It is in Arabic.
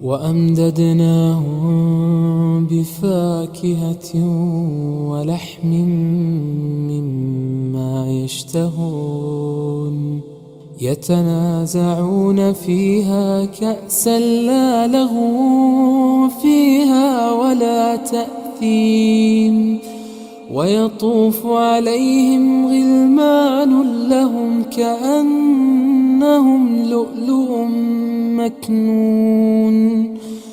وأمددناهم بفاكهة ولحم مما يشتهون يتنازعون فيها كأسا لا لغو فيها ولا تأثيم ويطوف عليهم غلمان لهم كأنهم لؤلؤ مكنون